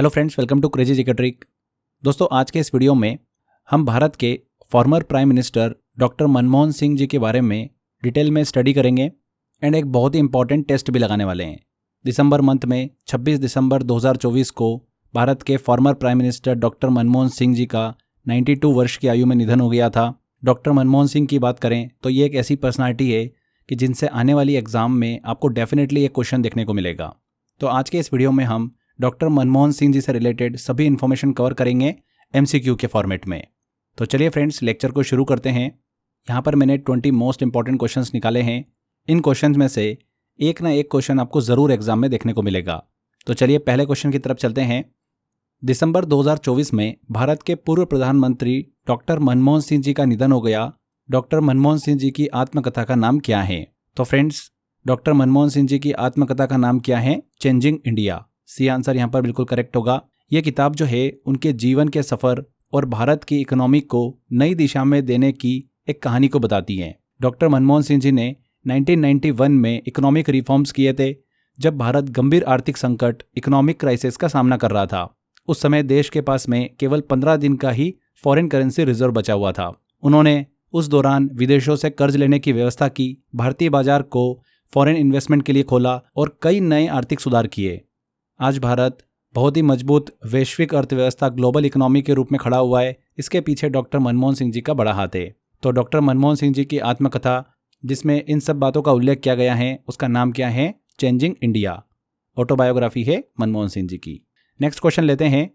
Hello friends, welcome to crazy GK trick. दोस्तों, आज के इस वीडियो में हम भारत के former prime minister doctor Manmohan Singh ji के बारे में डिटेल में स्टडी करेंगे एंड एक बहुत ही इंपॉर्टेंट टेस्ट भी लगाने वाले हैं। दिसंबर मंथ में 26 दिसंबर 2024 को भारत के former prime minister doctor Manmohan Singh ji का 92 वर्ष की आयु में निधन हो गया था। डॉक्टर मनमोहन सिंह की बात करें तो ये एक ऐसी पर्सनालिटी है कि जिनसे आने वाली एग्जाम में आपको डेफिनेटली एक क्वेश्चन देखने को मिलेगा। तो आज के इस वीडियो में हम डॉक्टर मनमोहन सिंह जी से रिलेटेड सभी इन्फॉर्मेशन कवर करेंगे MCQ के फॉर्मेट में। तो चलिए फ्रेंड्स, लेक्चर को शुरू करते हैं। यहाँ पर मैंने 20 मोस्ट इंपॉर्टेंट क्वेश्चंस निकाले हैं। इन क्वेश्चंस में से एक ना एक क्वेश्चन आपको ज़रूर एग्जाम में देखने को मिलेगा। तो चलिए पहले क्वेश्चन की तरफ चलते हैं। दिसंबर 2024 में भारत के पूर्व प्रधानमंत्री डॉक्टर मनमोहन सिंह जी का निधन हो गया। डॉक्टर मनमोहन सिंह जी की आत्मकथा का नाम क्या है? तो फ्रेंड्स, डॉक्टर मनमोहन सिंह जी की आत्मकथा का नाम क्या है? Changing India. सी आंसर यहाँ पर बिल्कुल करेक्ट होगा। ये किताब जो है उनके जीवन के सफ़र और भारत की इकोनॉमी को नई दिशा में देने की एक कहानी को बताती है। डॉक्टर मनमोहन सिंह जी ने 1991 में इकोनॉमिक रिफॉर्म्स किए थे, जब भारत गंभीर आर्थिक संकट इकोनॉमिक क्राइसिस का सामना कर रहा था। उस समय देश के पास में केवल 15 दिन का ही फॉरेन करेंसी रिजर्व बचा हुआ था। उन्होंने उस दौरान विदेशों से कर्ज लेने की व्यवस्था की, भारतीय बाजार को फॉरेन इन्वेस्टमेंट के लिए खोला और कई नए आर्थिक सुधार किए। आज भारत बहुत ही मजबूत वैश्विक अर्थव्यवस्था, ग्लोबल इकोनॉमी के रूप में खड़ा हुआ है। इसके पीछे डॉक्टर मनमोहन सिंह जी का बड़ा हाथ है। तो डॉक्टर मनमोहन सिंह जी की आत्मकथा, जिसमें इन सब बातों का उल्लेख किया गया है, उसका नाम क्या है? Changing India. ऑटोबायोग्राफी है मनमोहन सिंह जी की। नेक्स्ट क्वेश्चन लेते हैं।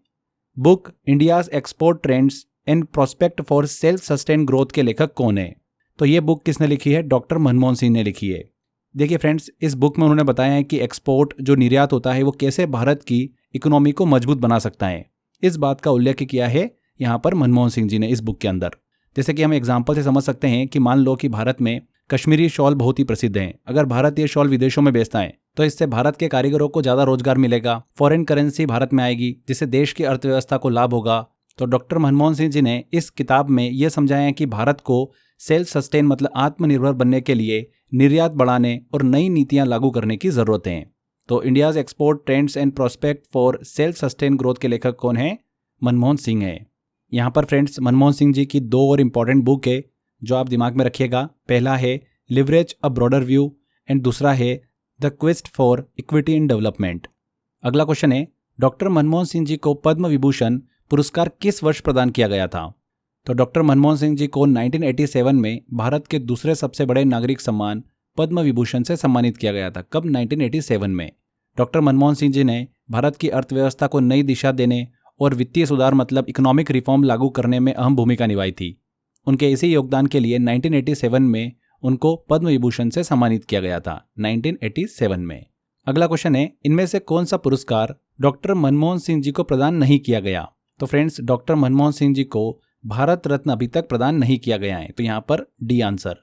Book India's export trends and prospect for self sustain growth के लेखक कौन है? तो ये बुक किसने लिखी है? डॉक्टर मनमोहन सिंह ने लिखी है। देखिए फ्रेंड्स, इस बुक में उन्होंने बताया है कि एक्सपोर्ट जो निर्यात होता है वो कैसे भारत की इकोनॉमी को मजबूत बना सकता है। इस बात का उल्लेख किया है यहाँ पर मनमोहन सिंह जी ने इस बुक के अंदर। जैसे कि हम एग्जाम्पल से समझ सकते हैं कि मान लो कि भारत में कश्मीरी शॉल बहुत ही प्रसिद्ध हैं। अगर भारत ये शॉल विदेशों में बेचता है तो इससे भारत के कारीगरों को ज़्यादा रोजगार मिलेगा, फॉरेन करेंसी भारत में आएगी, जिससे देश की अर्थव्यवस्था को लाभ होगा। तो डॉक्टर मनमोहन सिंह जी ने इस किताब में ये समझाया है कि भारत को सेल्फ सस्टेन मतलब आत्मनिर्भर बनने के लिए निर्यात बढ़ाने और नई नीतियां लागू करने की जरूरत है। तो India's export trends and prospect for self sustain growth के लेखक कौन है? मनमोहन सिंह है। यहाँ पर फ्रेंड्स, मनमोहन सिंह जी की दो और इंपॉर्टेंट बुक है जो आप दिमाग में रखिएगा। पहला है leverage a broader view and दूसरा है the quest for equity in development. अगला क्वेश्चन है, डॉक्टर मनमोहन सिंह जी को पद्म विभूषण पुरस्कार किस वर्ष प्रदान किया गया था? तो डॉक्टर मनमोहन सिंह जी को 1987 में भारत के दूसरे सबसे बड़े नागरिक सम्मान पद्म विभूषण से सम्मानित किया गया था। कब? 1987 में। डॉक्टर मनमोहन सिंह जी ने भारत की अर्थव्यवस्था को नई दिशा देने और वित्तीय सुधार मतलब इकोनॉमिक रिफॉर्म लागू करने में अहम भूमिका निभाई थी। उनके इसी योगदान के लिए 1987 में उनको पद्म विभूषण से सम्मानित किया गया था, 1987 में। अगला क्वेश्चन है, इनमें से कौन सा पुरस्कार डॉक्टर मनमोहन सिंह जी को प्रदान नहीं किया गया? तो फ्रेंड्स, डॉक्टर मनमोहन सिंह जी को भारत रत्न अभी तक प्रदान नहीं किया गया है, तो यहाँ पर डी आंसर।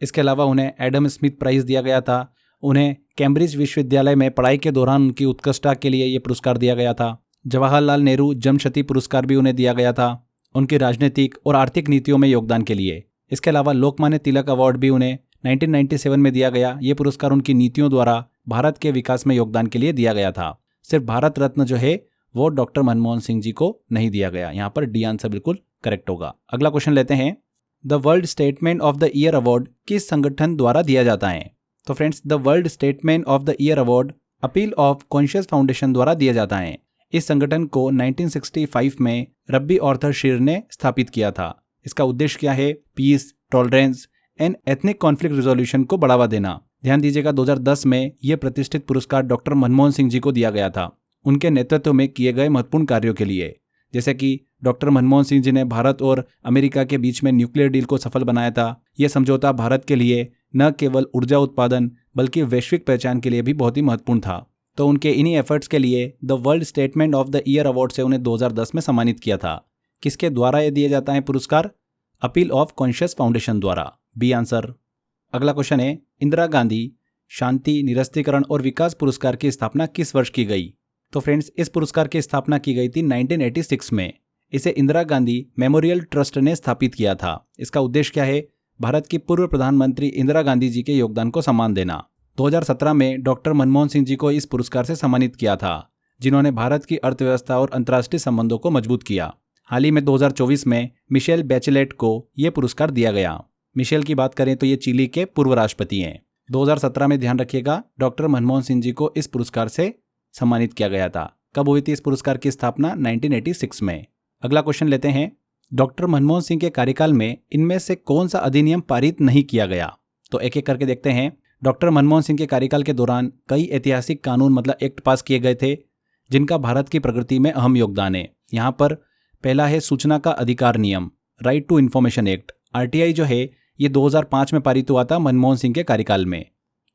इसके अलावा उन्हें एडम स्मिथ प्राइज दिया गया था। उन्हें कैम्ब्रिज विश्वविद्यालय में पढ़ाई के दौरान उनकी उत्कृष्टता के लिए ये पुरस्कार दिया गया था। जवाहरलाल नेहरू जमशती पुरस्कार भी उन्हें दिया गया था उनकी राजनीतिक और आर्थिक नीतियों में योगदान के लिए। इसके अलावा लोकमान्य तिलक अवार्ड भी उन्हें 1997 में दिया गया। ये पुरस्कार उनकी नीतियों द्वारा भारत के विकास में योगदान के लिए दिया गया था। सिर्फ भारत रत्न जो है वो डॉक्टर मनमोहन सिंह जी को नहीं दिया गया। यहाँ पर डी आंसर बिल्कुल करेक्ट होगा। अगला क्वेश्चन लेते हैं। The world statement of the year award किस संगठन द्वारा दिया जाता है? तो friends, the world statement of the year award appeal of conscious foundation द्वारा दिया जाता है। इस संगठन को 1965 में रब्बी ऑर्थर शीर ने स्थापित किया था। इसका उद्देश्य क्या है? Peace, tolerance and ethnic conflict resolution को बढ़ावा देना। ध्यान दीजिएगा, 2010 में यह प्रतिष्ठित पुरस्कार डॉक्टर मनमोहन सिंह जी को दिया गया था उनके नेतृत्व में किए गए महत्वपूर्ण कार्यों के लिए। जैसे कि डॉक्टर मनमोहन सिंह जी ने भारत और अमेरिका के बीच में न्यूक्लियर डील को सफल बनाया था। यह समझौता भारत के लिए न केवल ऊर्जा उत्पादन बल्कि वैश्विक पहचान के लिए भी बहुत ही महत्वपूर्ण था। तो उनके इन्हीं एफर्ट्स के लिए the world statement of the year award से उन्हें 2010 में सम्मानित किया था। किसके द्वारा यह दिया जाता है पुरस्कार? अपील ऑफ कॉन्शियस फाउंडेशन द्वारा, बी आंसर। अगला क्वेश्चन है, इंदिरा गांधी शांति, निरस्त्रीकरण और विकास पुरस्कार की स्थापना किस वर्ष की गई? तो फ्रेंड्स, इस पुरस्कार की स्थापना की गई थी 1986 में। इसे इंदिरा गांधी मेमोरियल ट्रस्ट ने स्थापित किया था। इसका उद्देश्य क्या है? भारत की पूर्व प्रधानमंत्री इंदिरा गांधी जी के योगदान को सम्मान देना। 2017 में डॉक्टर मनमोहन सिंह जी को इस पुरस्कार से सम्मानित किया था। जिन्होंने भारत की अर्थव्यवस्था और अंतर्राष्ट्रीय संबंधों को मजबूत किया। हाल ही में 2024 में मिशेल बैचेलेट को ये पुरस्कार दिया गया। मिशेल की बात करें तो ये चिली के पूर्व राष्ट्रपति हैं। 2017 में ध्यान रखिएगा डॉक्टर मनमोहन सिंह जी को इस पुरस्कार से सम्मानित किया गया था। कब हुई थी इस पुरस्कार की स्थापना? 1986 में। अगला क्वेश्चन लेते हैं, डॉक्टर मनमोहन सिंह के कार्यकाल में इनमें से कौन सा अधिनियम पारित नहीं किया गया? तो एक एक करके देखते हैं। डॉक्टर मनमोहन सिंह के कार्यकाल के दौरान कई ऐतिहासिक कानून मतलब एक्ट पास किए गए थे जिनका भारत की प्रगति में अहम योगदान है। यहाँ पर पहला है सूचना का अधिकार नियम, right to information act, RTI जो है ये 2005 में पारित हुआ था मनमोहन सिंह के कार्यकाल में।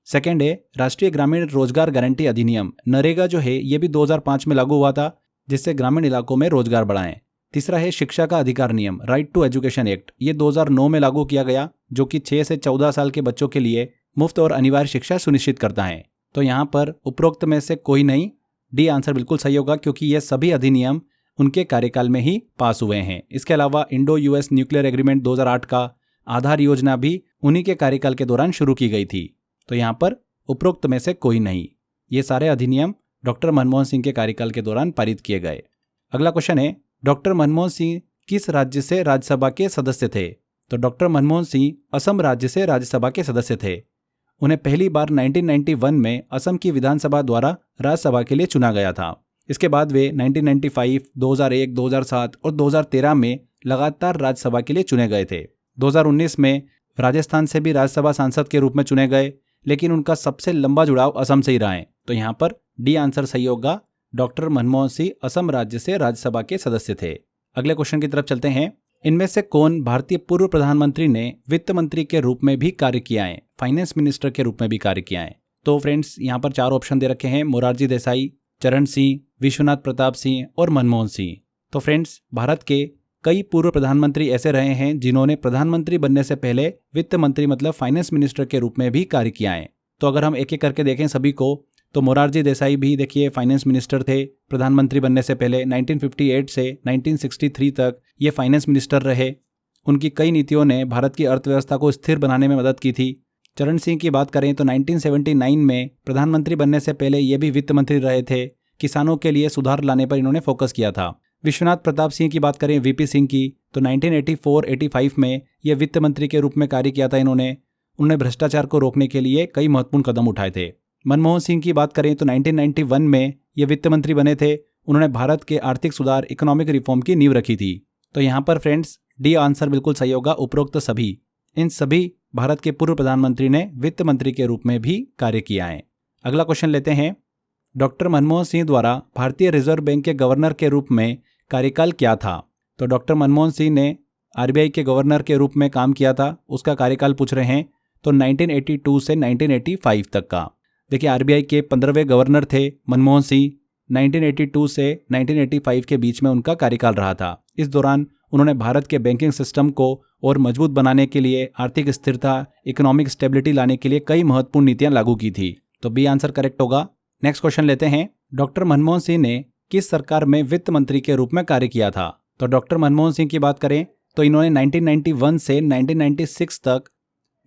सेकेंड है राष्ट्रीय ग्रामीण रोजगार गारंटी अधिनियम, नरेगा जो है ये भी 2005 में लागू हुआ था, जिससे ग्रामीण इलाकों में रोजगार बढ़ाएं। तीसरा है शिक्षा का अधिकार नियम, राइट टू एजुकेशन एक्ट, ये 2009 में लागू किया गया, जो कि 6 से 14 साल के बच्चों के लिए मुफ्त और अनिवार्य शिक्षा सुनिश्चित करता है। तो यहाँ पर उपरोक्त में से कोई नहीं, डी आंसर बिल्कुल सही होगा, क्योंकि ये सभी अधिनियम उनके कार्यकाल में ही पास हुए हैं। इसके अलावा इंडो US न्यूक्लियर एग्रीमेंट 2008 का आधार योजना भी उन्हीं के कार्यकाल के दौरान शुरू की गई थी। तो यहाँ पर उपरोक्त में से कोई नहीं, ये सारे अधिनियम डॉक्टर मनमोहन सिंह के कार्यकाल के दौरान पारित किए गए। अगला क्वेश्चन है, डॉक्टर मनमोहन सिंह किस राज्य से राज्यसभा के सदस्य थे? तो डॉक्टर मनमोहन सिंह असम राज्य से राज्यसभा के सदस्य थे। उन्हें पहली बार 1991 में असम की विधानसभा द्वारा राज्यसभा के लिए चुना गया था। इसके बाद वे 1995, 2001, 2007 और 2013 में लगातार राज्यसभा के लिए चुने गए थे। 2019 में राजस्थान से भी राज्यसभा सांसद के रूप में चुने गए, लेकिन उनका सबसे लंबा जुड़ाव असम से ही रहा है। तो यहाँ पर डी आंसर सही होगा, डॉक्टर मनमोहन सिंह असम राज्य से राज्यसभा के सदस्य थे। अगले क्वेश्चन की तरफ चलते हैं। इनमें से कौन भारतीय पूर्व प्रधानमंत्री ने वित्त मंत्री के रूप में भी कार्य किया है, फाइनेंस मिनिस्टर के रूप में भी कार्य किया है? तो फ्रेंड्स यहाँ पर 4 ऑप्शन दे रखे हैं, मोरारजी देसाई, चरण सिंह, विश्वनाथ प्रताप सिंह और मनमोहन सिंह। तो फ्रेंड्स भारत के कई पूर्व प्रधानमंत्री ऐसे रहे हैं जिन्होंने प्रधानमंत्री बनने से पहले वित्त मंत्री मतलब फाइनेंस मिनिस्टर के रूप में भी कार्य किया है। तो अगर हम एक एक करके देखें सभी को, तो मोरारजी देसाई भी देखिए फाइनेंस मिनिस्टर थे प्रधानमंत्री बनने से पहले। 1958 से 1963 तक ये फाइनेंस मिनिस्टर रहे। उनकी कई नीतियों ने भारत की अर्थव्यवस्था को स्थिर बनाने में मदद की थी। चरण सिंह की बात करें तो 1979 में प्रधानमंत्री बनने से पहले ये भी वित्त मंत्री रहे थे। किसानों के लिए सुधार लाने पर इन्होंने फोकस किया था। विश्वनाथ प्रताप सिंह की बात करें, VP सिंह की, तो 1984-85 में ये वित्त मंत्री के रूप में कार्य किया था। उन्होंने भ्रष्टाचार को रोकने के लिए कई महत्वपूर्ण कदम उठाए थे। मनमोहन सिंह की बात करें तो 1991 में ये वित्त मंत्री बने थे। उन्होंने भारत के आर्थिक सुधार, इकोनॉमिक रिफॉर्म की नींव रखी थी। तो यहाँ पर फ्रेंड्स डी आंसर बिल्कुल सही होगा, उपरोक्त सभी, इन सभी भारत के पूर्व प्रधानमंत्री ने वित्त मंत्री के रूप में भी कार्य किया है। अगला क्वेश्चन लेते हैं, डॉक्टर मनमोहन सिंह द्वारा भारतीय रिजर्व बैंक के गवर्नर के रूप में कार्यकाल क्या था? तो डॉक्टर मनमोहन सिंह ने RBI के गवर्नर के रूप में काम किया था। उसका कार्यकाल पूछ रहे हैं तो 1982 से 1985 तक का। देखिए RBI के 15वें गवर्नर थे मनमोहन सिंह। 1982 से 1985 के बीच में उनका कार्यकाल रहा था। इस दौरान उन्होंने भारत के बैंकिंग सिस्टम को और मजबूत बनाने के लिए, आर्थिक स्थिरता, इकोनॉमिक स्टेबिलिटी लाने के लिए कई महत्वपूर्ण नीतियां लागू की थी। तो बी आंसर करेक्ट होगा। नेक्स्ट क्वेश्चन लेते हैं, डॉक्टर मनमोहन सिंह ने किस सरकार में वित्त मंत्री के रूप में कार्य किया था? तो डॉक्टर मनमोहन सिंह की बात करें तो इन्होंने 1991 से 1996 तक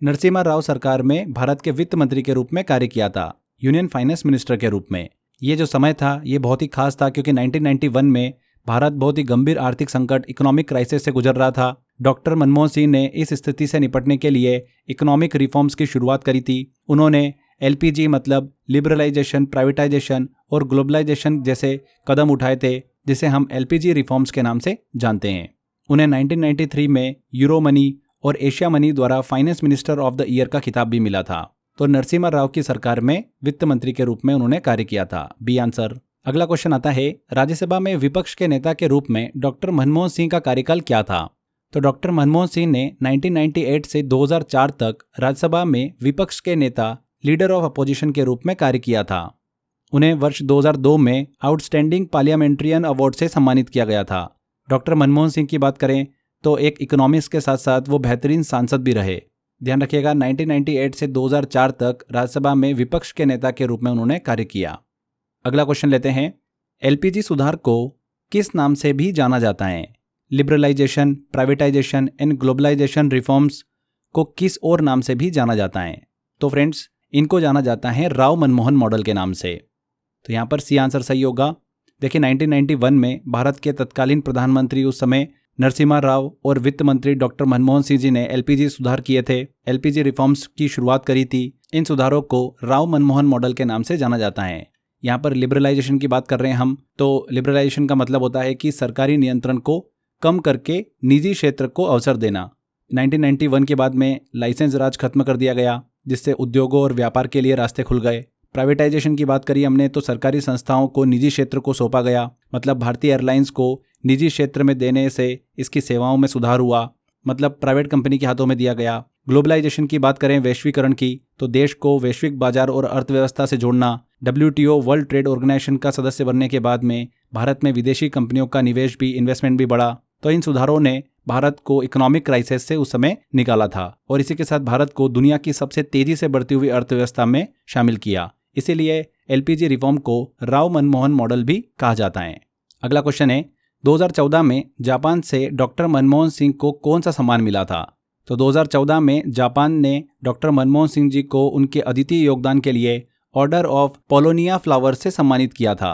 नरसिम्हा राव सरकार में भारत के वित्त मंत्री के रूप में कार्य किया था, यूनियन फाइनेंस मिनिस्टर के रूप में। ये जो समय था ये बहुत ही खास था, क्योंकि 1991 में भारत बहुत ही गंभीर आर्थिक संकट, इकोनॉमिक क्राइसिस से गुजर रहा था। डॉक्टर मनमोहन सिंह ने इस स्थिति से निपटने के लिए इकोनॉमिक रिफॉर्म्स की शुरुआत करी थी। उन्होंने LPG मतलब लिबरलाइजेशन, प्राइवेटाइजेशन और ग्लोबलाइजेशन जैसे कदम उठाए थे, जिसे हम LPG रिफॉर्म्स के नाम से जानते हैं। उन्हें 1993 में यूरो मनी और एशिया मनी द्वारा finance minister of the year का खिताब भी मिला था। तो नरसिम्हा राव की सरकार में वित्त मंत्री के रूप में उन्होंने कार्य किया था, बी आंसर। अगला क्वेश्चन आता है, राज्यसभा में विपक्ष के नेता के रूप में डॉक्टर मनमोहन सिंह का कार्यकाल क्या था? तो डॉक्टर मनमोहन सिंह ने 1998 से 2004 तक राज्यसभा में विपक्ष के नेता, लीडर ऑफ अपोजिशन के रूप में कार्य किया था। उन्हें वर्ष 2002 में आउटस्टैंडिंग पार्लियामेंट्रियन अवार्ड से सम्मानित किया गया था। डॉक्टर मनमोहन सिंह की बात करें तो एक इकोनॉमिस्ट के साथ साथ वो बेहतरीन सांसद भी रहे। ध्यान रखिएगा 1998 से 2004 तक राज्यसभा में विपक्ष के नेता के रूप में उन्होंने कार्य किया। अगला क्वेश्चन लेते हैं, LPG सुधार को किस नाम से भी जाना जाता है? Liberalisation, privatisation and globalisation reforms को किस और नाम से भी जाना जाता है? तो फ्रेंड्स इनको जाना जाता है राव मनमोहन मॉडल के नाम से। तो यहाँ पर सी आंसर सही होगा। देखिए 1991 में भारत के तत्कालीन प्रधानमंत्री उस समय नरसिम्हा राव और वित्त मंत्री डॉक्टर मनमोहन सिंह जी ने एलपीजी सुधार किए थे, एलपीजी रिफॉर्म्स की शुरुआत करी थी। इन सुधारों को राव मनमोहन मॉडल के नाम से जाना जाता है। यहाँ पर लिबरलाइजेशन की बात कर रहे हैं हम, तो लिबरलाइजेशन का मतलब होता है कि सरकारी नियंत्रण को कम करके निजी क्षेत्र को अवसर देना। 1991 के बाद में लाइसेंस राज खत्म कर दिया गया, जिससे उद्योगों और व्यापार के लिए रास्ते खुल गए। प्राइवेटाइजेशन की बात करी हमने तो सरकारी संस्थाओं को निजी क्षेत्र को सौंपा गया, मतलब भारतीय एयरलाइंस को निजी क्षेत्र में देने से इसकी सेवाओं में सुधार हुआ, मतलब प्राइवेट कंपनी के हाथों में दिया गया। ग्लोबलाइजेशन की बात करें वैश्वीकरण की, तो देश को वैश्विक बाजार और अर्थव्यवस्था से जोड़ना। WTO वर्ल्ड ट्रेड ऑर्गेनाइजेशन का सदस्य बनने के बाद में भारत में विदेशी कंपनियों का निवेश भी, इन्वेस्टमेंट भी बढ़ा। तो इन सुधारों ने भारत को इकोनॉमिक क्राइसिस से उस समय निकाला था और इसी के साथ भारत को दुनिया की सबसे तेजी से बढ़ती हुई अर्थव्यवस्था में शामिल किया। इसीलिए एलपीजी रिफॉर्म को राव मनमोहन मॉडल भी कहा जाता है। अगला क्वेश्चन है 2014 में जापान से डॉक्टर मनमोहन सिंह को कौन सा सम्मान मिला था? तो 2014 में जापान ने डॉक्टर मनमोहन सिंह जी को उनके अद्वितीय योगदान के लिए ऑर्डर ऑफ पोलोनिया फ्लावर से सम्मानित किया था।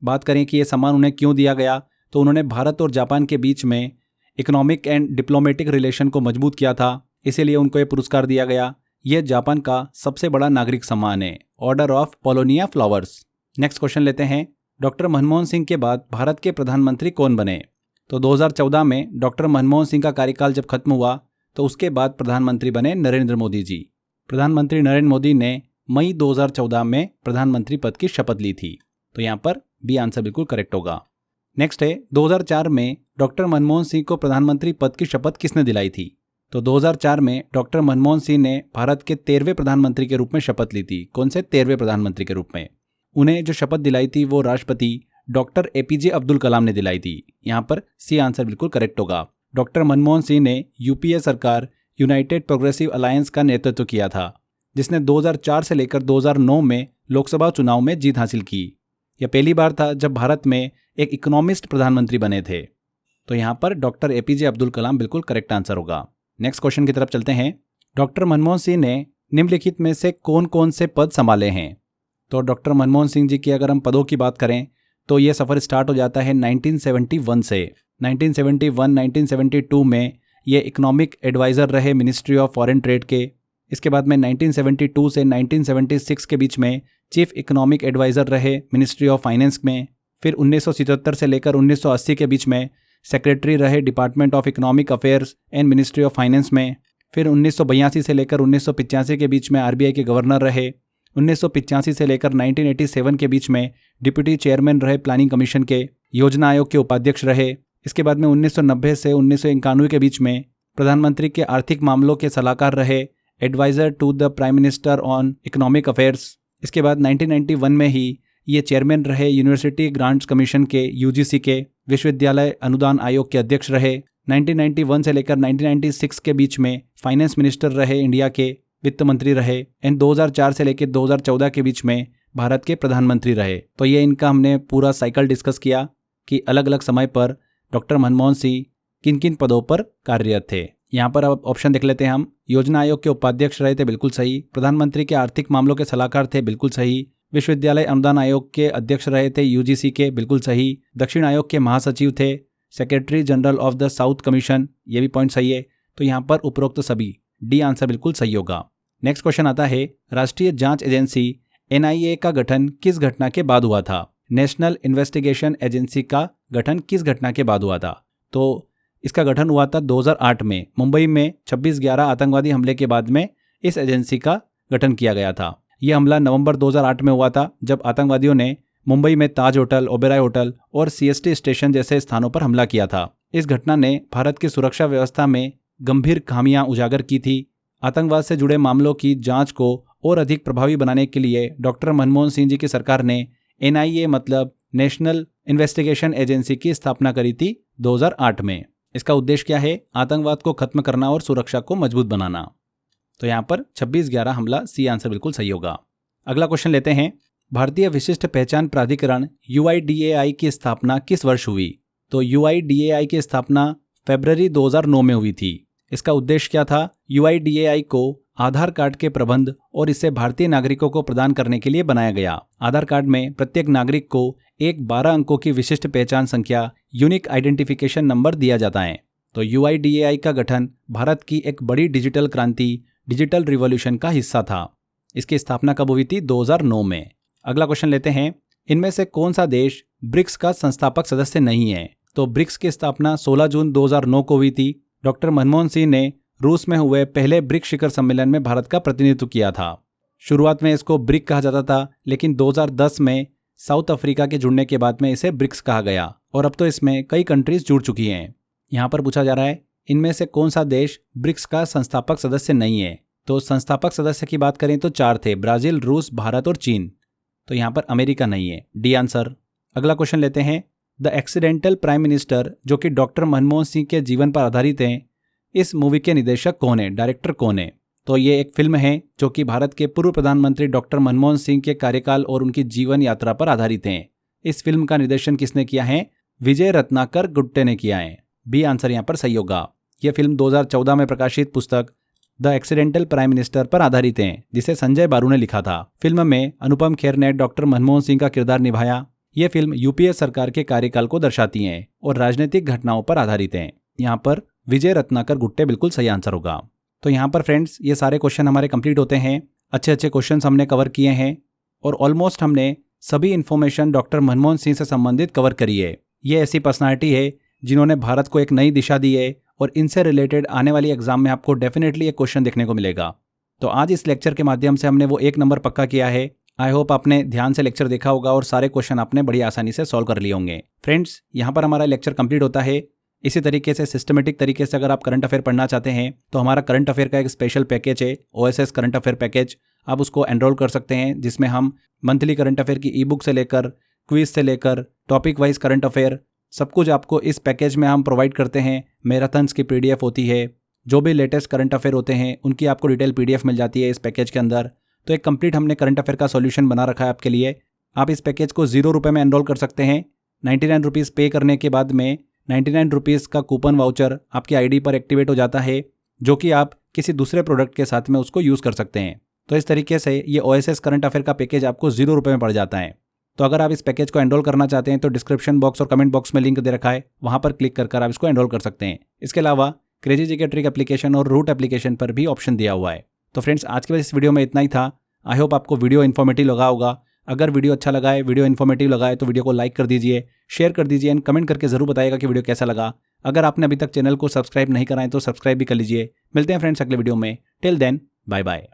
बात करें कि यह सम्मान उन्हें क्यों दिया गया, तो उन्होंने भारत और जापान के बीच में इकोनॉमिक एंड डिप्लोमेटिक रिलेशन को मजबूत किया था, इसीलिए उनको यह पुरस्कार दिया गया। यह जापान का सबसे बड़ा नागरिक सम्मान है, order of Polonia flowers. Next question लेते हैं, डॉक्टर मनमोहन सिंह के बाद भारत के प्रधानमंत्री कौन बने? तो 2014 में डॉक्टर मनमोहन सिंह का कार्यकाल जब खत्म हुआ तो उसके बाद प्रधानमंत्री बने नरेंद्र मोदी जी। प्रधानमंत्री नरेंद्र मोदी ने मई 2014 में प्रधानमंत्री पद की शपथ ली थी, तो यहाँ पर बी आंसर बिल्कुल करेक्ट होगा। नेक्स्ट है 2004 में डॉक्टर मनमोहन सिंह को प्रधानमंत्री पद की शपथ किसने दिलाई थी? तो 2004 में डॉक्टर मनमोहन सिंह ने भारत के 13वें प्रधानमंत्री के रूप में शपथ ली थी। कौन से 13वें प्रधानमंत्री के रूप में? उन्हें जो शपथ दिलाई थी वो राष्ट्रपति डॉक्टर APJ अब्दुल कलाम ने दिलाई थी। यहाँ पर सी आंसर बिल्कुल करेक्ट होगा। डॉक्टर मनमोहन सिंह ने यूपीए सरकार यूनाइटेड प्रोग्रेसिव अलायंस का नेतृत्व किया था, जिसने 2004 से लेकर 2009 में लोकसभा चुनाव में जीत हासिल की। यह पहली बार था जब भारत में एक इकोनॉमिस्ट प्रधानमंत्री बने थे, तो यहाँ पर डॉक्टर APJ अब्दुल कलाम बिल्कुल करेक्ट आंसर होगा। नेक्स्ट क्वेश्चन की तरफ चलते हैं, डॉक्टर मनमोहन सिंह ने निम्नलिखित में से कौन कौन से पद संभाले हैं? तो डॉक्टर मनमोहन सिंह जी की अगर हम पदों की बात करें तो ये सफ़र स्टार्ट हो जाता है 1971 से। 1972 में ये इकोनॉमिक एडवाइज़र रहे मिनिस्ट्री ऑफ फॉरेन ट्रेड के। इसके बाद में 1972 से 1976 के बीच में चीफ इकोनॉमिक एडवाइज़र रहे मिनिस्ट्री ऑफ फाइनेंस में। फिर 1977 से लेकर 1980 के बीच में सेक्रेटरी रहे department of economic affairs and ministry of finance में। फिर 1982 से लेकर 1985 के बीच में RBI के गवर्नर रहे। 1985 से लेकर 1987 के बीच में डिप्टी चेयरमैन रहे प्लानिंग कमीशन के। योजना आयोग के उपाध्यक्ष रहे। इसके बाद में 1990 से 1991 के बीच में प्रधानमंत्री के आर्थिक मामलों के सलाहकार रहे, adviser to the prime minister on economic affairs. इसके बाद 1991 में ही ये चेयरमैन रहे यूनिवर्सिटी ग्रांट्स कमीशन के, UGC के। विश्वविद्यालय अनुदान आयोग के अध्यक्ष रहे। 1991 से लेकर 1996 के बीच में फाइनेंस मिनिस्टर रहे, इंडिया के वित्त मंत्री रहे। एंड 2004 से लेकर 2014 के बीच में भारत के प्रधानमंत्री रहे। तो ये इनका हमने पूरा साइकिल डिस्कस किया कि अलग अलग समय पर डॉक्टर मनमोहन सिंह किन किन पदों पर कार्यरत थे। यहाँ पर अब ऑप्शन देख लेते हैं हम। योजना आयोग के उपाध्यक्ष रहे थे, बिल्कुल सही। प्रधानमंत्री के आर्थिक मामलों के सलाहकार थे, बिल्कुल सही। विश्वविद्यालय अनुदान आयोग के अध्यक्ष रहे थे, UGC के, बिल्कुल सही। दक्षिण आयोग के महासचिव थे, secretary general of the south commission, ये भी पॉइंट सही है। तो यहाँ पर उपरोक्त सभी, डी आंसर बिल्कुल सही होगा। नेक्स्ट क्वेश्चन आता है, राष्ट्रीय जांच एजेंसी NIA का गठन किस घटना के बाद हुआ था? नेशनल इन्वेस्टिगेशन एजेंसी का गठन किस घटना के बाद हुआ था? तो इसका गठन हुआ था 2008 में। मुंबई में 26/11 आतंकवादी हमले के बाद में इस एजेंसी का गठन किया गया था। यह हमला नवंबर 2008 में हुआ था, जब आतंकवादियों ने मुंबई में ताज होटल, ओबेरॉय होटल और CST स्टेशन जैसे स्थानों पर हमला किया था। इस घटना ने भारत की सुरक्षा व्यवस्था में गंभीर खामियां उजागर की थी। आतंकवाद से जुड़े मामलों की जांच को और अधिक प्रभावी बनाने के लिए डॉक्टर मनमोहन सिंह जी की सरकार ने NIA मतलब नेशनल इन्वेस्टिगेशन एजेंसी की स्थापना करी थी 2008 में। इसका उद्देश्य क्या है? आतंकवाद को खत्म करना और सुरक्षा को मजबूत बनाना। तो यहाँ पर 26/11 हमला, सी आंसर बिल्कुल सही होगा। अगला क्वेश्चन लेते हैं, भारतीय विशिष्ट पहचान प्राधिकरण UIDAI की स्थापना किस वर्ष हुई? तो UIDAI की स्थापना फरवरी 2009 में हुई थी। इसका उद्देश्य क्या था? UIDAI को आधार कार्ड के प्रबंध और इसे भारतीय नागरिकों को प्रदान करने के लिए बनाया गया। आधार कार्ड में प्रत्येक नागरिक को एक 12 अंकों की विशिष्ट पहचान संख्या यूनिक आइडेंटिफिकेशन नंबर दिया जाता है। तो UIDAI का गठन भारत की एक बड़ी डिजिटल क्रांति, डिजिटल रिवॉल्यूशन का हिस्सा था। इसकी स्थापना कब हुई थी? 2009 में। अगला क्वेश्चन लेते हैं, इनमें से कौन सा देश ब्रिक्स का संस्थापक सदस्य नहीं है? तो ब्रिक्स की स्थापना 16 जून 2009 को हुई थी। डॉक्टर मनमोहन सिंह ने रूस में हुए पहले ब्रिक्स शिखर सम्मेलन में भारत का प्रतिनिधित्व किया था। शुरुआत में इसको ब्रिक कहा जाता था, लेकिन 2010 में साउथ अफ्रीका के जुड़ने के बाद में इसे ब्रिक्स कहा गया और अब तो इसमें कई कंट्रीज जुड़ चुकी हैं। यहाँ पर पूछा जा रहा है, इनमें से कौन सा देश ब्रिक्स का संस्थापक सदस्य नहीं है? तो संस्थापक सदस्य की बात करें तो 4 थे, ब्राजील, रूस, भारत और चीन। तो यहाँ पर अमेरिका नहीं है, डी आंसर। अगला क्वेश्चन लेते हैं, द एक्सीडेंटल प्राइम मिनिस्टर जो कि डॉक्टर मनमोहन सिंह के जीवन पर आधारित है, इस मूवी के निर्देशक कौन है, डायरेक्टर कौन है? तो ये एक फिल्म है जो कि भारत के पूर्व प्रधानमंत्री डॉक्टर मनमोहन सिंह के कार्यकाल और उनकी जीवन यात्रा पर आधारित है। इस फिल्म का निर्देशन किसने किया है? विजय रत्नाकर गुट्टे ने किया है। बी आंसर यहाँ पर सही होगा। यह फिल्म 2014 में प्रकाशित पुस्तक द एक्सीडेंटल प्राइम मिनिस्टर पर आधारित है, जिसे संजय बारू ने लिखा था। फिल्म में अनुपम खेर ने डॉक्टर मनमोहन सिंह का किरदार निभाया। यह फिल्म यूपीए सरकार के कार्यकाल को दर्शाती है और राजनीतिक घटनाओं पर आधारित है। यहाँ पर विजय रत्नाकर गुट्टे बिल्कुल सही आंसर होगा। तो यहाँ पर फ्रेंड्स ये सारे क्वेश्चन हमारे कंप्लीट होते हैं। अच्छे अच्छे क्वेश्चन हमने कवर किए हैं और ऑलमोस्ट हमने सभी इन्फॉर्मेशन डॉक्टर मनमोहन सिंह से संबंधित कवर करी है। ये ऐसी पर्सनालिटी है जिन्होंने भारत को एक नई दिशा दी है और इनसे रिलेटेड आने वाली एग्जाम में आपको डेफिनेटली एक क्वेश्चन देखने को मिलेगा। तो आज इस लेक्चर के माध्यम से हमने वो 1 नंबर पक्का किया है। आई होप आपने ध्यान से लेक्चर देखा होगा और सारे क्वेश्चन आपने बड़ी आसानी से सॉल्व कर लिए होंगे। फ्रेंड्स, यहाँ पर हमारा लेक्चर कंप्लीट होता है। इसी तरीके से सिस्टमेटिक तरीके से अगर आप करंट अफेयर पढ़ना चाहते हैं तो हमारा करंट अफेयर का एक स्पेशल पैकेज है, OSS करंट अफेयर पैकेज। आप उसको एनरोल कर सकते हैं, जिसमें हम मंथली करंट अफेयर की ई-बुक से लेकर क्विज से लेकर टॉपिक वाइज करंट अफेयर सब कुछ आपको इस पैकेज में हम प्रोवाइड करते हैं। मैराथन्स की PDF होती है, जो भी लेटेस्ट करंट अफेयर होते हैं उनकी आपको डिटेल PDF मिल जाती है इस पैकेज के अंदर। तो एक कंप्लीट हमने करंट अफेयर का सॉल्यूशन बना रखा है आपके लिए। आप इस पैकेज को 0 रुपये में एनरोल कर सकते हैं। 99 रुपीज़ पे करने के बाद में 99 रुपीज़ का कूपन वाउचर आपकी ID पर एक्टिवेट हो जाता है, जो कि आप किसी दूसरे प्रोडक्ट के साथ में उसको यूज़ कर सकते हैं। तो इस तरीके से ये OSS करंट अफेयर का पैकेज आपको 0 रुपये में पड़ जाता है। तो अगर आप इस पैकेज को एनरोल करना चाहते हैं तो डिस्क्रिप्शन बॉक्स और कमेंट बॉक्स में लिंक दे रखा है, वहाँ पर क्लिक कर आप इसको एनरोल कर सकते हैं। इसके अलावा क्रेजी जीके ट्रिक एप्लीकेशन और रूट एप्लीकेशन पर भी ऑप्शन दिया हुआ है। तो फ्रेंड्स, आज के इस वीडियो में इतना ही था। आई होप आपको वीडियो इन्फॉर्मेटिव लगा होगा। अगर वीडियो अच्छा लगा है, वीडियो इन्फॉर्मेटिव लगा है तो वीडियो को लाइक कर दीजिए, शेयर कर दीजिए एंड कमेंट करके जरूर बताइएगा कि वीडियो कैसा लगा। अगर आपने अभी तक चैनल को सब्सक्राइब नहीं करा है तो सब्सक्राइब भी कर लीजिए। मिलते हैं फ्रेंड्स अगले वीडियो में। Till then, bye bye.